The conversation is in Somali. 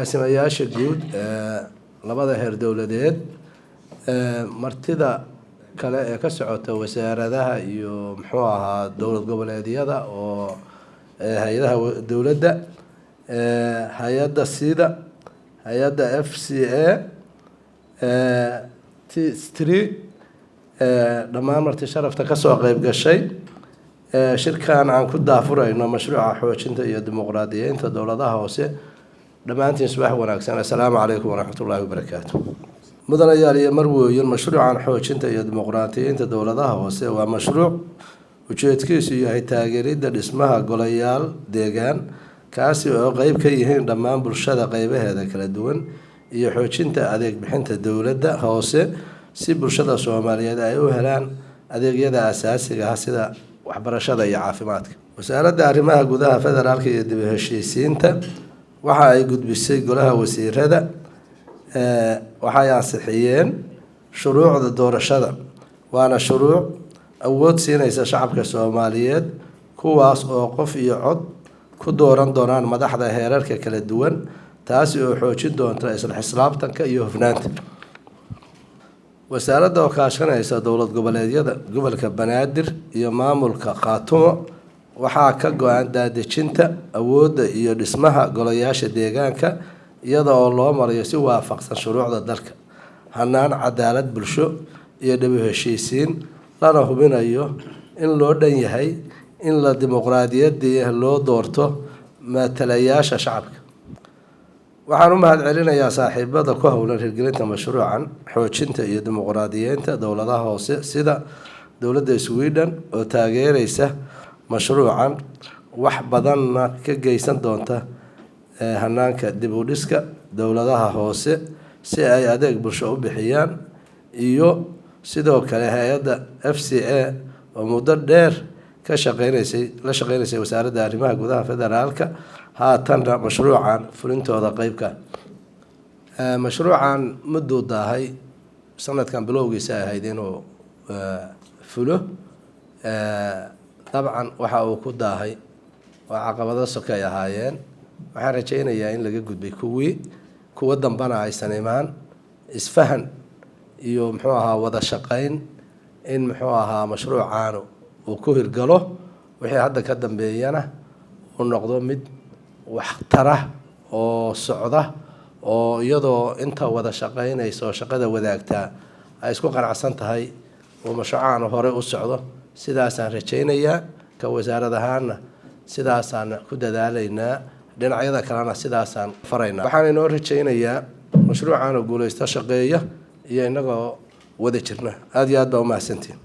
agaasimayaasha guud labada heer dowladeed martida kale ee ka socota wasaaradaha iyo muxuu ahaa dowlad goboleedyada oo hay'adaha dowladda hay'adda sida hay'adda FCA T3 dhammaan marti sharafta ka soo qayb gashay shirkan aan ku daafurayno mashruuca xoojinta iyo dimuqraadiyeynta dowladaha hoose dhammaantiin subax wanaagsan assalaamu calaykum waraxmatullaahi wabarakaatu mudanayaal iyo marwooyin mashruucan xoojinta iyo dimuqraadiyeynta dowladaha hoose waa mashruuc ujeedkiisu yahay taageeridda dhismaha golayaal deegaan kaasi oo qayb ka yihiin dhammaan bulshada qaybaheeda kala duwan iyo xoojinta adeeg bixinta dowladda hoose si bulshada Soomaaliyeed ay u helaan adeegyada aasaasiga ah sida waxbarashada iyo caafimaadka. Wasaaradda Arrimaha Gudaha Federaalka iyo dib u heshiisiinta waxa ay gudbisay golaha wasiirada waxay ansixiyeen shuruucda doorashada waana shuruuc awood siinaysa shacabka Soomaaliyeed kuwaas oo qof iyo cod ku dooran doonaan madaxda heerarka kala duwan taasi oo xoojin doonta isla xisaabtanka iyo hufnaanta. wasaaradda oo kaashanaysa dowlad goboleedyada gobolka Banaadir iyo maamulka Khaatumo waxaa ka go'an daadejinta awoodda iyo dhismaha golayaasha deegaanka iyada oo loo marayo si waafaqsan shuruucda dalka hanaan cadaalad bulsho iyo dib u heshiisiin lana hubinayo in loo dhan yahay in la dimuqraadiyadda loo doorto matalayaasha shacabka. waxaan u mahadcelinayaa saaxiibada ku howlan hirgelinta mashruucan xoojinta iyo dimuqraadiyeynta dowladaha hoose sida dowladda Sweden oo taageeraysa mashruucan wax badanna ka geysan doonta hanaanka dib u dhiska dowladaha hoose si ay adeeg bulsho u bixiyaan iyo sidoo kale hay'adda FCA oo muddo dheer la shaqeynaysay wasaaradda arrimaha gudaha federaalka haatanna mashruucan fulintooda qaybka mashruucan muddo daahay sanadkan bilowgiisa ahayd inuu fulo dabcan waxa uu ku daahay waa caqabado sokay ahaayeen waxaan rajaynayaa in laga gudbay kuwa dambana aysan imaan isfahan iyo muxuu ahaa wada shaqayn in muxuu ahaa mashruucan uu ku hirgalo wixii hadda ka dambeeyana uu noqdo mid waxtara oo socda oo iyadoo inta wada shaqaynayso shaqada wadaagtaa ay isku qanacsan tahay oo mashruucan hore u socdo sidaasaan rajaynayaa ka wasaarad ahaanna sidaasaan ku dadaalaynaa dhinacyada kalena sidaasaan faraynaa waxaan inoo rajaynayaa mashruucan oo guulaysta shaqeeya iyo inagoo wada jirna aad iyo aad baa u mahadsantiin